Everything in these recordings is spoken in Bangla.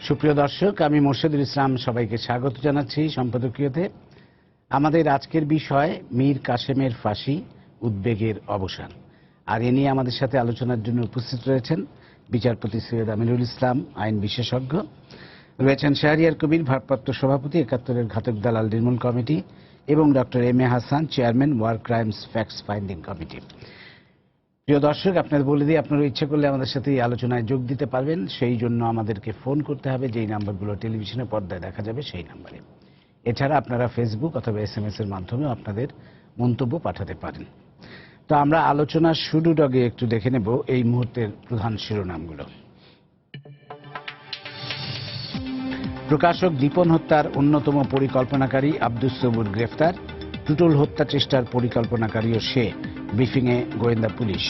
সুপ্রিয় দর্শক, আমি মোর্শেদুল ইসলাম সবাইকে স্বাগত জানাচ্ছি সম্পাদকীয়তে। আমাদের আজকের বিষয় মীর কাসেমের ফাঁসি, উদ্বেগের অবসান। আর এ নিয়ে আমাদের সাথে আলোচনার জন্য উপস্থিত রয়েছেন বিচারপতি সৈয়দ আমিনুল ইসলাম, আইন বিশেষজ্ঞ, রয়েছেন শাহরিয়ার কবির, ভারপ্রাপ্ত সভাপতি ৭১-এর ঘাতক দালাল নির্মূল কমিটি, এবং doctor M A Hasan, chairman war crimes facts finding committee. প্রিয় দর্শক, আপনাদের বলে দিই, আপনারা ইচ্ছা করলে আমাদের সাথে এই আলোচনায় যোগ দিতে পারবেন। সেই জন্য আমাদেরকে ফোন করতে হবে, যেই নাম্বারগুলো টেলিভিশনের পর্দায় দেখা যাবে সেই নাম্বারে। এছাড়া আপনারা ফেসবুক অথবা SMS এর মাধ্যমে আপনাদের মন্তব্য পাঠাতে পারেন। তো আমরা আলোচনার শুরুর আগে একটু দেখে নেব এই মুহূর্তের প্রধান শিরোনামগুলো। প্রকাশক দীপন হত্যার অন্যতম পরিকল্পনাকারী আব্দুস সবুর গ্রেফতার। টুটুল হত্যা চেষ্টার পরিকল্পনাকারীও সে, ব্রিফিংয়ে গোয়েন্দা পুলিশ।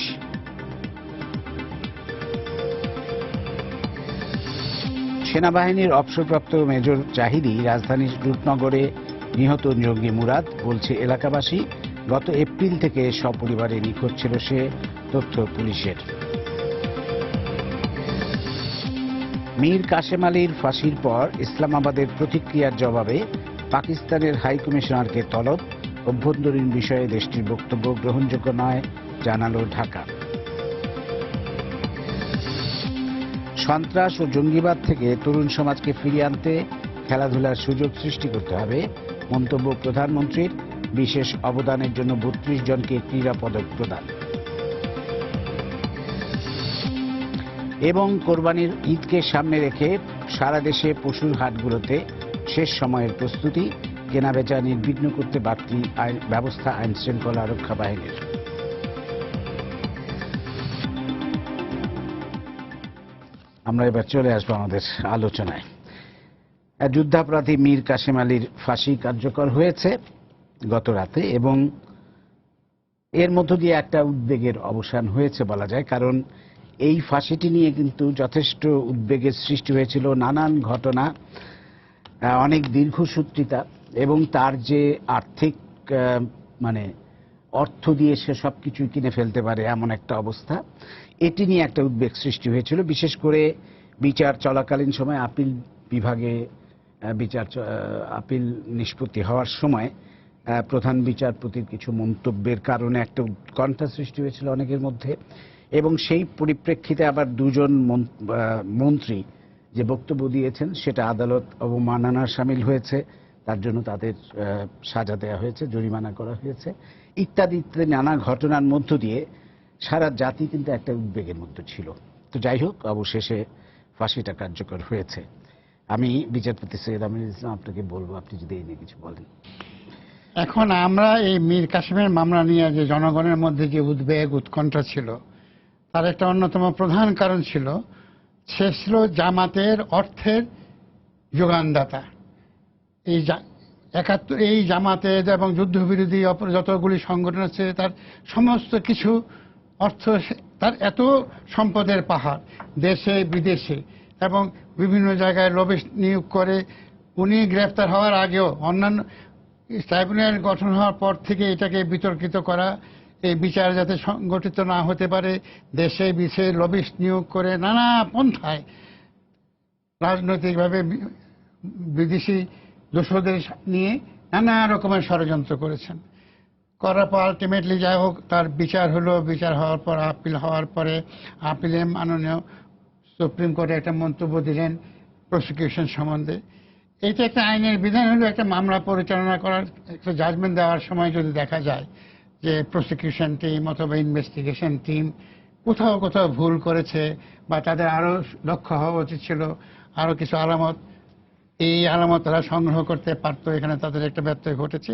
সেনাবাহিনীর অবসরপ্রাপ্ত মেজর জাহিদি রাজধানীর রূপনগরে নিহত জঙ্গি মুরাদ, বলছে এলাকাবাসী। গত এপ্রিল থেকে সপরিবারে নিখোঁজ ছিল সে, তথ্য পুলিশের। মীর কাসেম আলীর ফাঁসির পর ইসলামাবাদের প্রতিক্রিয়ার জবাবে পাকিস্তানের হাই কমিশনারকে তলব। অভ্যন্তরীণ বিষয়ে দেশটির বক্তব্য গ্রহণযোগ্য নয়, জানালো ঢাকা। সন্ত্রাস ও জঙ্গিবাদ থেকে তরুণ সমাজকে ফিরিয়ে আনতে খেলাধুলার সুযোগ সৃষ্টি করতে হবে, মন্তব্য প্রধানমন্ত্রীর। বিশেষ অবদানের জন্য ৩২ জনকে ক্রীড়া পদক প্রদান। এবং কোরবানির ঈদকে সামনে রেখে সারা দেশে পশুর হাটগুলোতে শেষ সময়ের প্রস্তুতি, কেনাবেচা নির্বিঘ্ন করতে বাড়তি ব্যবস্থা আইন শৃঙ্খলা রক্ষা বাহিনীর। আমরা এবার চলে আসবো আমাদের আলোচনায়। যুদ্ধাপরাধী মীর কাসেম আলীর ফাঁসি কার্যকর হয়েছে গত রাতে, এবং এর মধ্য দিয়ে একটা উদ্বেগের অবসান হয়েছে বলা যায়। কারণ এই ফাঁসিটি নিয়ে কিন্তু যথেষ্ট উদ্বেগের সৃষ্টি হয়েছিল। নানান ঘটনা, অনেক দীর্ঘসূত্রিতা, এবং তার যে আর্থিক অর্থ দিয়ে সে সবকিছুই কিনে ফেলতে পারে এমন একটা অবস্থা, এটি নিয়ে একটা উদ্বেগ সৃষ্টি হয়েছিল। বিশেষ করে বিচার চলাকালীন সময় আপিল বিভাগে আপিল নিষ্পত্তি হওয়ার সময় প্রধান বিচারপতির কিছু মন্তব্যের কারণে একটা উৎকণ্ঠা সৃষ্টি হয়েছিল অনেকের মধ্যে। এবং সেই পরিপ্রেক্ষিতে আবার দুজন মন্ত্রী যে বক্তব্য দিয়েছেন সেটা আদালত অবমাননার সামিল হয়েছে, তার জন্য তাদের সাজা দেওয়া হয়েছে, জরিমানা করা হয়েছে, ইত্যাদি ইত্যাদি নানা ঘটনার মধ্য দিয়ে সারা জাতি কিন্তু একটা উদ্বেগের মধ্যে ছিল। তো যাই হোক, অবশেষে ফাঁসিটা কার্যকর হয়েছে। আমি বিচারপতি সৈয়দ আমিনুল ইসলাম আপনাকে বলবো, আপনি যদি এই নিয়ে কিছু বলেন। এখন আমরা এই মীর কাসেমের মামলা নিয়ে যে জনগণের মধ্যে যে উদ্বেগ উৎকণ্ঠা ছিল, তার একটা অন্যতম প্রধান কারণ ছিল, সে ছিল জামাতের অর্থের যোগানদাতা। এই জামাতের এবং যুদ্ধবিরোধী যতগুলি সংগঠন আছে তার সমস্ত কিছু অর্থ, তার এত সম্পদের পাহাড় দেশে বিদেশে এবং বিভিন্ন জায়গায় লবিস্ট নিয়োগ করে। উনি গ্রেফতার হওয়ার আগেও অন্যান্য ট্রাইব্যুনাল গঠন হওয়ার পর থেকে এটাকে বিতর্কিত করা, এই বিচার যাতে সংগঠিত না হতে পারে, দেশে বিদেশে লবিস্ট নিয়োগ করে নানা পন্থায় রাজনৈতিকভাবে বিদেশি দোষদের নিয়ে নানা রকমের ষড়যন্ত্র করেছেন। করার পর আলটিমেটলি যাই হোক তার বিচার হলো। বিচার হওয়ার পর আপিল হওয়ার পরে আপিলে মাননীয় সুপ্রিম কোর্টে একটা মন্তব্য দিলেন প্রসিকিউশন সম্বন্ধে। এইটা একটা আইনের বিধান হলো, একটা মামলা পরিচালনা করার একটা জাজমেন্ট দেওয়ার সময় যদি দেখা যায় যে প্রসিকিউশন টিম অথবা ইনভেস্টিগেশন টিম কোথাও কোথাও ভুল করেছে বা তাদের আরো দক্ষ হওয়া উচিত ছিল, আরো কিছু আলামত, এই আলামত তারা সংগ্রহ করতে পারতো, এখানে তাদের একটা ব্যত্যয় ঘটেছে,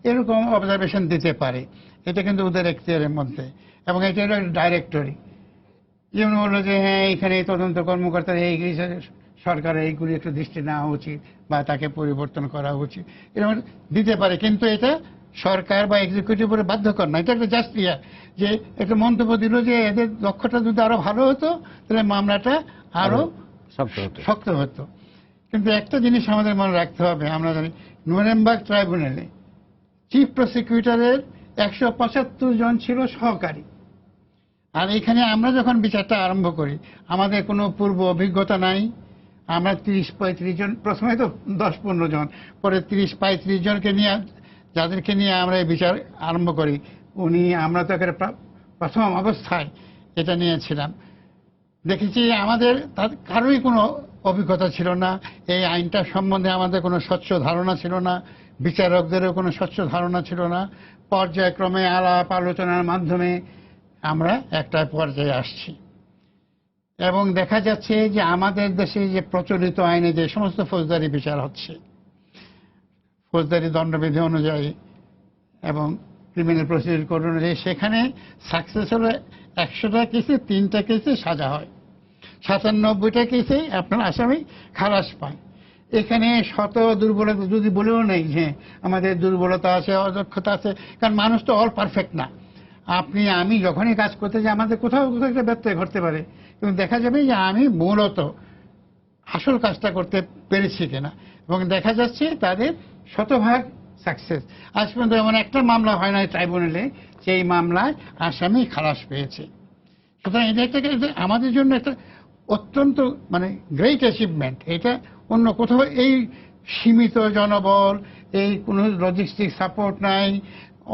এরকম অবজারভেশন দিতে পারে। এটা কিন্তু ওদের এখতিয়ারের মধ্যে। এবং এটা হলো ডাইরেক্টরি, যেমন বললো যে হ্যাঁ এখানে তদন্ত কর্মকর্তার এই সরকারের এইগুলি একটু দৃষ্টি নেওয়া উচিত বা তাকে পরিবর্তন করা উচিত, এরকম দিতে পারে। কিন্তু এটা সরকার বা এক্সিকিউটিভের বাধ্যকর না। এটা একটা জাস্ট যে একটা মন্তব্য দিল যে এদের দক্ষতা যদি আরো ভালো হতো তাহলে মামলাটা আরো শক্ত হতো। কিন্তু একটা জিনিস আমাদের মনে রাখতে হবে, আমরা জানি নুরেমবার্গ ট্রাইব্যুনালে চিফ প্রসিকিউটরের 175 জন ছিল সহকারী। আর এখানে আমরা যখন বিচারটা আরম্ভ করি আমাদের কোনো পূর্ব অভিজ্ঞতা নাই, আমরা 30-35 জন, প্রথমে তো 10-15 জন, পরে 30-35 জনকে নিয়ে, যাদেরকে নিয়ে আমরা এই বিচার আরম্ভ করি, আমরা তো একেবারে প্রথম অবস্থায় এটা নিয়েছিলাম। দেখেছি আমাদের কারোই কোনো অভিজ্ঞতা ছিল না, এই আইনটা সম্বন্ধে আমাদের কোনো স্বচ্ছ ধারণা ছিল না, বিচারকদেরও কোনো স্বচ্ছ ধারণা ছিল না। পর্যায়ক্রমে আলাপ আলোচনার মাধ্যমে আমরা একটা পর্যায়ে আসছি এবং দেখা যাচ্ছে যে আমাদের দেশে যে প্রচলিত আইনে যে সমস্ত ফৌজদারি বিচার হচ্ছে, ফৌজদারি দণ্ডবিধি অনুযায়ী এবং ক্রিমিনাল প্রসিডিউর কোড অনুযায়ী, সেখানে সাকসেস হলে 100টা কেসে 3টা কেসে সাজা হয়, 97টা কেসে আপনার আসামি খালাস পায়। এখানে শত দুর্বলতা যদি বলেও নেই যে আমাদের দুর্বলতা আছে, অদক্ষতা আছে, কারণ মানুষ তো অল পারফেক্ট না। আমি যখনই কাজ করতে যাই আমাদের কোথাও কোথাও একটা ব্যত্যয় ঘটতে পারে, কিন্তু দেখা যাবে যে আমি মূলত আসল কাজটা করতে পেরেছি কিনা, এবং দেখা যাচ্ছে তাদের শতভাগ সাকসেস। আজ পর্যন্ত এমন একটা মামলা হয় না ট্রাইব্যুনালে সেই মামলায় আসামি খালাস পেয়েছে। সুতরাং এটা একটা আমাদের জন্য একটা অত্যন্ত গ্রেট অ্যাচিভমেন্ট। এটা অন্য কোথাও এই সীমিত জনবল, এই কোনো লজিস্টিক সাপোর্ট নাই,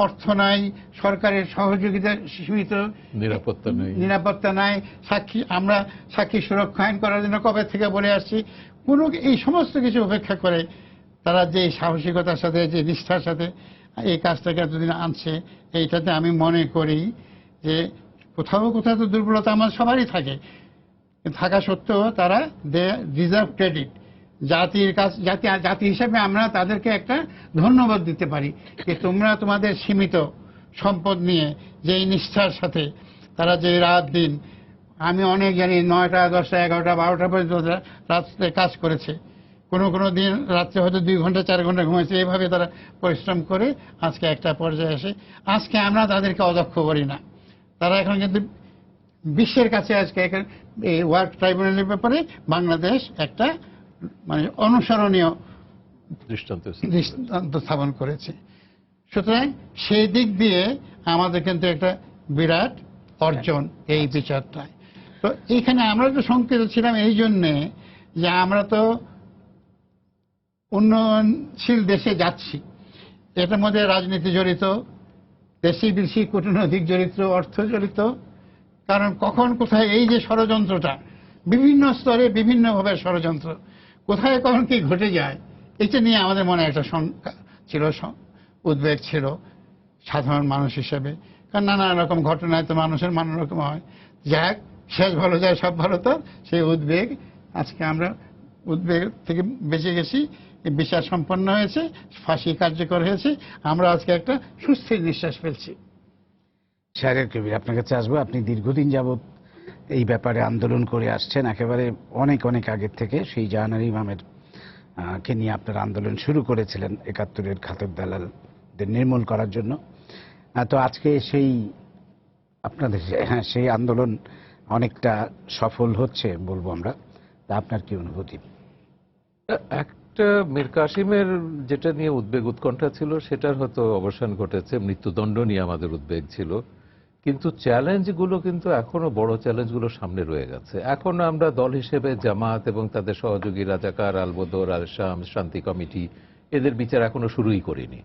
অর্থ নাই, সরকারের সহযোগিতা সীমিত, নিরাপত্তা নাই, আমরা সাক্ষী সুরক্ষা আইন করার জন্য কবে থেকে বলে আসছি, এই সমস্ত কিছু উপেক্ষা করে তারা যে সাহসিকতার সাথে, যে নিষ্ঠার সাথে এই কাজটাকে এতদিন আনছে, এইটাতে আমি মনে করি যে কোথাও কোথাও তো দুর্বলতা আমার সবারই থাকে, থাকা সত্ত্বেও তারা দে ডিজার্ভ ক্রেডিট। জাতি হিসাবে আমরা তাদেরকে একটা ধন্যবাদ দিতে পারি যে তোমরা তোমাদের সীমিত সম্পদ নিয়ে যেই নিষ্ঠার সাথে তারা যে রাত দিন, আমি অনেক জানি 9টা 10টা 11টা 12টা পর্যন্ত রাত্রে কাজ করেছে, কোনো দিন রাত্রে হয়তো 2 ঘন্টা 4 ঘন্টা ঘুমাইছে, এইভাবে তারা পরিশ্রম করে আজকে একটা পর্যায়ে আসে। আজকে আমরা তাদেরকে অদক্ষ করি না, তারা এখন কিন্তু বিশ্বের কাছে আজকে এই ওয়ার্ক ট্রাইব্যুনালের ব্যাপারে বাংলাদেশ একটা অনুসরণীয় দৃষ্টান্ত স্থাপন করেছে। সুতরাং সেই দিক দিয়ে আমাদের কিন্তু একটা বিরাট অর্জন এই বিচারটায়। তো এইখানে আমরা তো শঙ্কিত ছিলাম এই জন্যে যে আমরা তো উন্নয়নশীল দেশে যাচ্ছি, এটার মধ্যে রাজনীতি জড়িত, দেশি বিদেশি কূটনৈতিক জড়িত, অর্থ জড়িত। কারণ কখন কোথায় এই যে ষড়যন্ত্রটা, বিভিন্ন স্তরে বিভিন্নভাবে ষড়যন্ত্র, কোথায় কখন কি ঘটে যায়, এটা নিয়ে আমাদের মনে একটা শঙ্কা ছিল, উদ্বেগ ছিল সাধারণ মানুষ হিসেবে। কারণ নানা রকম ঘটনায় তো মানুষের নানা রকম হয়। যাক, শেষ ভালো যায় সব ভালো, তো সেই উদ্বেগ, আজকে আমরা উদ্বেগ থেকে বেঁচে গেছি, বিচার সম্পন্ন হয়েছে, ফাঁসি কার্যকর হয়েছে, আমরা আজকে একটা সুস্থির নিঃশ্বাস ফেলছি। শাহরিয়ার কবির, আপনার কাছে আসবো। আপনি দীর্ঘদিন যাবৎ এই ব্যাপারে আন্দোলন করে আসছেন, একেবারে অনেক আগের থেকে। সেই জাহানারা ইমামের কে নিয়ে আপনার আন্দোলন শুরু করেছিলেন 71-এর ঘাতক দালালদের নির্মূল করার জন্য। তো আজকে সেই আপনাদের সেই আন্দোলন অনেকটা সফল হচ্ছে বলবো আমরা, তা আপনার কি অনুভূতি? একটা মীর কাসিমের যেটা নিয়ে উদ্বেগ উৎকণ্ঠা ছিল সেটার হয়তো অবসান ঘটেছে, মৃত্যুদণ্ড নিয়ে আমাদের উদ্বেগ ছিল, কিন্তু চ্যালেঞ্জগুলো কিন্তু এখনো বড় চ্যালেঞ্জগুলো সামনে রয়ে গেছে। এখনো আমরা দল হিসেবে জামাত এবং তাদের সহযোগী রাজাকার, আলবদর, আল শাম, শান্তি কমিটি, এদের বিচার এখনো শুরুই করিনি।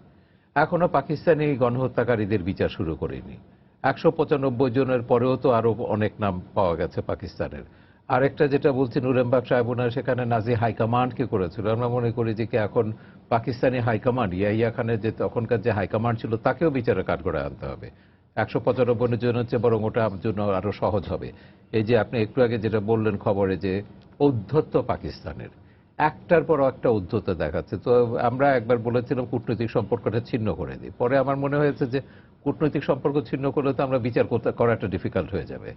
এখনো পাকিস্তানি গণহত্যাকারীদের বিচার শুরু করিনি। 195 জনের পরেও তো আরো অনেক নাম পাওয়া গেছে পাকিস্তানের। আরেকটা যেটা বলছি, নুরেমবার্গ ট্রাইব্যুনাল, সেখানে নাজি হাইকমান্ডকে করেছিল। আমরা মনে করি যে কি এখন পাকিস্তানি হাইকমান্ড, ইয়াহিয়া খানের যে তখনকার যে হাইকমান্ড ছিল, তাকেও বিচারের কাঠগড়ায় আনতে হবে। 195 জন হচ্ছে, বরং ওটা জন্য আরো সহজ হবে। এই যে আপনি একটু আগে যেটা বললেন খবরে, যে ঔদ্ধত্য পাকিস্তানের একটার পর একটা উদ্ধত দেখাচ্ছে। তো আমরা একবার বলেছিলাম কূটনৈতিক সম্পর্কটা ছিন্ন করে দিই। পরে আমার মনে হয়েছে যে কূটনৈতিক সম্পর্ক ছিন্ন করলে তো আমরা বিচার করাটা ডিফিকাল্ট হয়ে যাবে।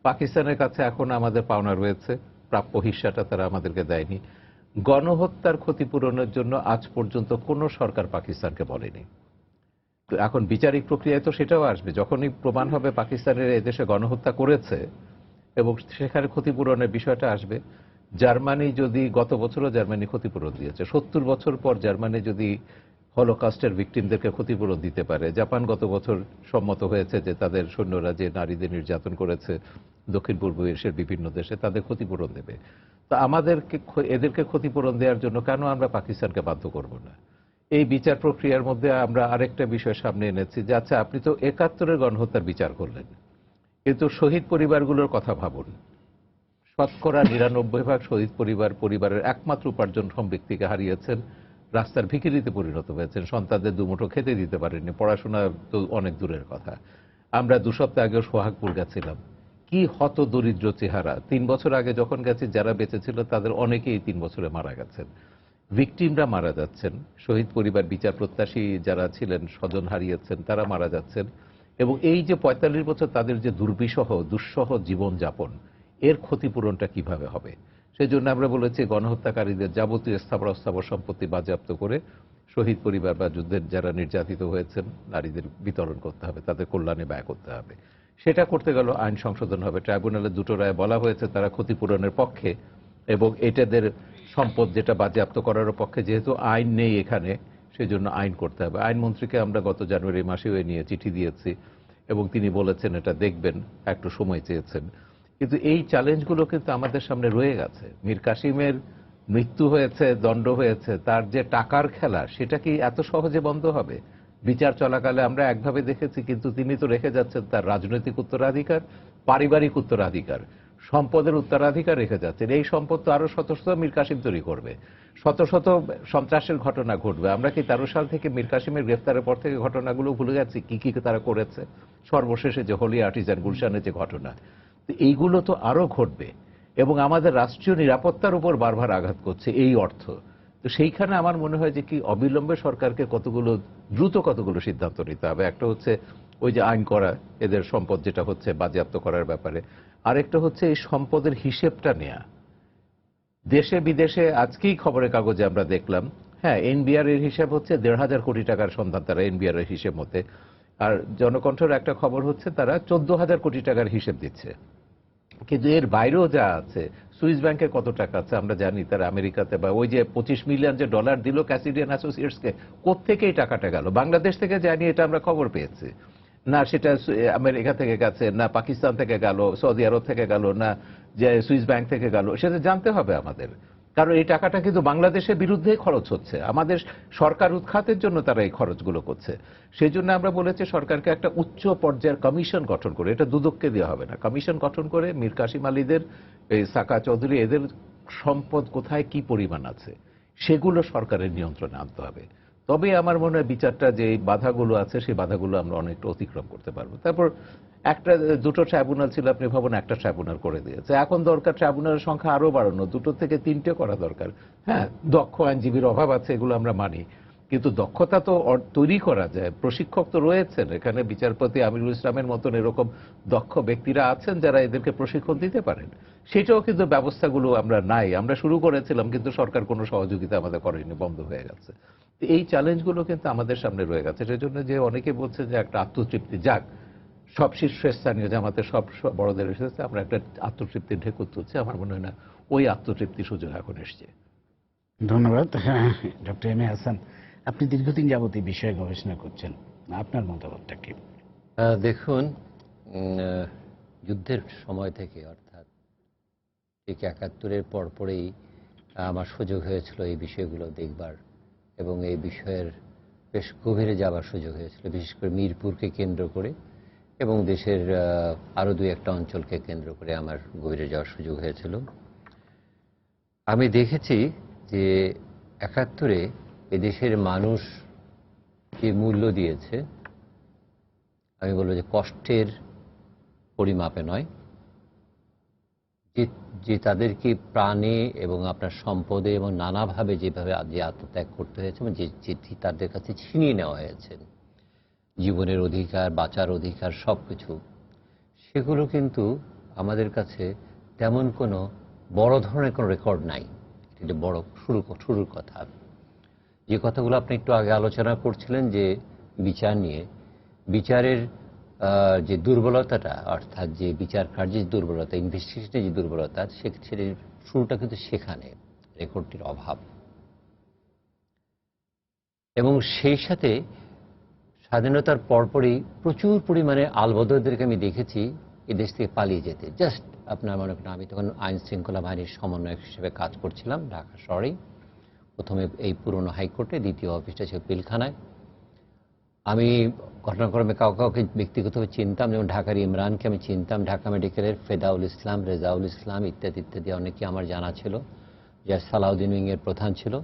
পাকিস্তানের কাছে এখন আমাদের পাওনা রয়েছে, প্রাপ্য হিস্সাটা তারা আমাদেরকে দেয়নি। গণহত্যার ক্ষতিপূরণের জন্য আজ পর্যন্ত কোনো সরকার পাকিস্তানকে বলেনি। তো এখন বিচারিক প্রক্রিয়ায় তো সেটাও আসবে, যখনই প্রমাণ হবে পাকিস্তানের এদেশে গণহত্যা করেছে এবং সেখানে ক্ষতিপূরণের বিষয়টা আসবে। জার্মানি যদি, গত বছরও জার্মানি ক্ষতিপূরণ দিয়েছে, 70 বছর পর জার্মানি যদি হলোকাস্টের ভিকটিমদেরকে ক্ষতিপূরণ দিতে পারে। জাপান গত বছর সম্মত হয়েছে যে তাদের সৈন্যরা যে নারীদের নির্যাতন করেছে দক্ষিণ পূর্ব এশিয়ার বিভিন্ন দেশে তাদের ক্ষতিপূরণ দেবে। তো আমাদেরকে এদেরকে ক্ষতিপূরণ দেওয়ার জন্য কেন আমরা পাকিস্তানকে বাধ্য করব না? এই বিচার প্রক্রিয়ার মধ্যে আমরা আরেকটা বিষয় সামনে এনেছি যে আচ্ছা আপনি তো ৭১-এর গণহত্যার বিচার করলেন, কিন্তু শহীদ পরিবারগুলোর কথা ভাবুন। শতকরা ৯৯% শহীদ পরিবারের একমাত্র উপার্জনক্ষম ব্যক্তিকে হারিয়েছেন, রাস্তার ভিখিরিতে পরিণত হয়েছেন, সন্তানদের দুমুঠো খেতে দিতে পারেননি, পড়াশোনা তো অনেক দূরের কথা। আমরা ২ সপ্তাহ আগেও সোহাগপুর গেছিলাম, কি হত দরিদ্র চেহারা। ৩ বছর আগে যখন গেছি যারা বেঁচে ছিল তাদের অনেকেই ৩ বছরে মারা গেছেন, ভিকটিমরা মারা যাচ্ছেন, শহীদ পরিবার বিচার প্রত্যাশী যারা ছিলেন স্বজন হারিয়েছেন তারা মারা যাচ্ছেন। এবং এই যে ৪৫ বছর তাদের যে দুর্বিষহ দুঃসহ জীবনযাপন, এর ক্ষতিপূরণটা কিভাবে হবে? সেই জন্য আমরা বলেছি গণহত্যাকারীদের যাবতীয় স্থাবর অস্থাবর সম্পত্তি বাজেয়াপ্ত করে শহীদ পরিবার বা যুদ্ধের যারা নির্যাতিত হয়েছেন নারীদের বিতরণ করতে হবে, তাদের কল্যাণে ব্যয় করতে হবে। সেটা করতে গেল আইন সংশোধন হবে। ট্রাইব্যুনালের ২টো রায় বলা হয়েছে তারা ক্ষতিপূরণের পক্ষে এবং এটাদের সম্পদ যেটা বাজেয়াপ্ত করার পক্ষে। যেহেতু আইন নেই এখানে, সেজন্য আইন করতে হবে। আইনমন্ত্রীকে আমরা গত জানুয়ারি মাসেও এ নিয়ে চিঠি দিয়েছি এবং তিনি বলেছেন এটা দেখবেন, একটু সময় চেয়েছেন। কিন্তু এই চ্যালেঞ্জগুলো কিন্তু আমাদের সামনে রয়ে গেছে। মীর কাসিমের মৃত্যু হয়েছে, দণ্ড হয়েছে, তার যে টাকার খেলা সেটা কি এত সহজে বন্ধ হবে? বিচার চলাকালে আমরা একভাবে দেখেছি, কিন্তু তিনি তো রেখে যাচ্ছেন তার রাজনৈতিক উত্তরাধিকার, পারিবারিক উত্তরাধিকার, সম্পদের উত্তরাধিকার রেখে যাচ্ছেন। এই সম্পদ তো আরো শত শত মীর কাসিম তৈরি করবে, শত শত সন্ত্রাসের ঘটনা ঘটবে। আমরা কি ১৩ সাল থেকে মীর কাসিমের গ্রেফতারের পর থেকে ঘটনাগুলো ভুলে গেছি কি কি তারা করেছে? সর্বশেষে যে হোলি আর্টিজান গুলশানের যে ঘটনা, তো এইগুলো তো আরো ঘটবে এবং আমাদের রাষ্ট্রীয় নিরাপত্তার উপর বারবার আঘাত করছে এই অর্থ। তো সেইখানে আমার মনে হয় যে কি অবিলম্বে সরকারকে দ্রুত কতগুলো সিদ্ধান্ত নিতে হবে। একটা হচ্ছে ওই যে আইন করা, এদের সম্পদ যেটা হচ্ছে বাজেয়াপ্ত করার ব্যাপারে। আরেকটা হচ্ছে এই সম্পদের হিসেবটা নেয়া। দেশে বিদেশে আজকেই খবরের কাগজে আমরা দেখলাম, হ্যাঁ এনবিআর এর হিসাব হচ্ছে ১,৫০০ কোটি টাকার সন্ধান তারা এনবিআর এর হিসেব মতে। আর জনকণ্ঠের একটা খবর হচ্ছে তারা ১৪,০০০ কোটি টাকার হিসেব দিচ্ছে। কিন্তু এর বাইরেও যা আছে, সুইস ব্যাংকে কত টাকা আছে আমরা জানি, তারা আমেরিকাতে, বা ওই যে ২৫ মিলিয়ন যে ডলার দিল ক্যাসিডিয়ান অ্যাসোসিয়েটসকে, কোত্থেকে এই টাকাটা গেল? বাংলাদেশ থেকে যায়নি, এটা আমরা খবর পেয়েছি না। সেটা আমেরিকা থেকে গেছে না, পাকিস্তান থেকে গেল, সৌদি আরব থেকে গেল না, যে সুইস ব্যাংক থেকে গেল, সেটা জানতে হবে আমাদের। কারণ এই টাকাটা কিন্তু বাংলাদেশের বিরুদ্ধে খরচ হচ্ছে, আমাদের সরকার উৎখাতের জন্য তারা এই খরচগুলো করছে। সেই জন্য আমরা বলেছি সরকারকে একটা উচ্চ পর্যায়ের কমিশন গঠন করে, এটা দুদককে দেওয়া হবে না, কমিশন গঠন করে মীর কাসিম আলীদের, এই সাকা চৌধুরী, এদের সম্পদ কোথায় কি পরিমাণ আছে সেগুলো সরকারের নিয়ন্ত্রণে আনতে হবে। তবে আমার মনে হয় বিচারটা যে বাধাগুলো আছে সেই বাধাগুলো আমরা অনেকটা অতিক্রম করতে পারবো। তারপর একটা দুটো ট্রাইব্যুনাল ছিল, আপনি ভাবুন একটা ট্রাইব্যুনাল করে দিয়েছে। এখন দরকার ট্রাইব্যুনালের সংখ্যা আরো বাড়ানো, ২ থেকে ৩টে করা দরকার। হ্যাঁ, দক্ষ আইনজীবীর অভাব আছে, এগুলো আমরা মানি, কিন্তু দক্ষতা তো তৈরি করা যায়। প্রশিক্ষক তো রয়েছেন এখানে, বিচারপতি আমিরুল ইসলামের মতন এরকম দক্ষ ব্যক্তিরা আছেন যারা এদেরকে প্রশিক্ষণ দিতে পারেন। সেটাও কিন্তু ব্যবস্থাগুলো আমরা নাই। আমরা শুরু করেছিলাম কিন্তু সরকার কোনো সহযোগিতা আমাদের করেনি, বন্ধ হয়ে গেছে। এই চ্যালেঞ্জগুলো কিন্তু আমাদের সামনে রয়ে গেছে। সেজন্য যে অনেকে বলছে যে একটা আত্মতৃপ্তি, যাক সব শীর্ষস্থানীয় জামাতের সব বড়দের এসেছে, আমরা একটা আত্মতৃপ্তির ঢেকুর তুলছি, আমার মনে হয় না ওই আত্মতৃপ্তি সুযোগ এখন এসছে। ধন্যবাদ ডক্টর এম এ হাসান। আপনি দীর্ঘদিন যাবত এই বিষয়ে গবেষণা করছেন, আপনার মতামতটা কি? দেখুন, যুদ্ধের সময় থেকে, অর্থাৎ ঠিক ৭১-এর পরপরেই আমার সুযোগ হয়েছিল এই বিষয়গুলো দেখবার এবং এই বিষয়ের বেশ গভীরে যাবার সুযোগ হয়েছিল, বিশেষ করে মিরপুরকে কেন্দ্র করে এবং দেশের আরও ২-১টা অঞ্চলকে কেন্দ্র করে আমার গভীরে যাওয়ার সুযোগ হয়েছিল। আমি দেখেছি যে ৭১-এ এদেশের মানুষ যে মূল্য দিয়েছে, আমি বলবো যে কষ্টের পরিমাপে নয়, যে তাদেরকে প্রাণে এবং আপনার সম্পদে এবং নানাভাবে যেভাবে যে আত্মত্যাগ করতে হয়েছে এবং যে তাদের কাছে ছিনিয়ে নেওয়া হয়েছে, জীবনের অধিকার, বাঁচার অধিকার, সব কিছু, সেগুলো কিন্তু আমাদের কাছে তেমন কোনো বড় ধরনের কোনো রেকর্ড নাই। এটা বড় শুরুর কথা। যে কথাগুলো আপনি একটু আগে আলোচনা করছিলেন যে বিচার নিয়ে, বিচারের যে দুর্বলতাটা, অর্থাৎ যে বিচার কার্যের দুর্বলতা, ইনভেস্টিগেশনের যে দুর্বলতা, সেটার শুরুটা কিন্তু সেখানে, রেকর্ডটির অভাব। এবং সেই সাথে স্বাধীনতার পরপরই প্রচুর পরিমাণে আলবদরদেরকে আমি দেখেছি এই দেশ থেকে পালিয়ে যেতে। জাস্ট আপনার মনে করেন, আমি তখন আইন শৃঙ্খলা বাহিনীর সমন্বয়ক হিসেবে কাজ করছিলাম ঢাকা শহরেই, প্রথমে এই পুরনো হাইকোর্টে, দ্বিতীয় অফিসটা ছিল পিলখানায়। আমি ঘটনাক্রমে কাউকে ব্যক্তিগতভাবে চিনতাম, যেমন ঢাকার ইমরানকে আমি চিনতাম, ঢাকা মেডিকেলের ফেদাউল ইসলাম, রেজাউল ইসলাম ইত্যাদি ইত্যাদি অনেকে আমার জানা ছিল, যা সালাউদ্দিন উইংয়ের প্রধান ছিল।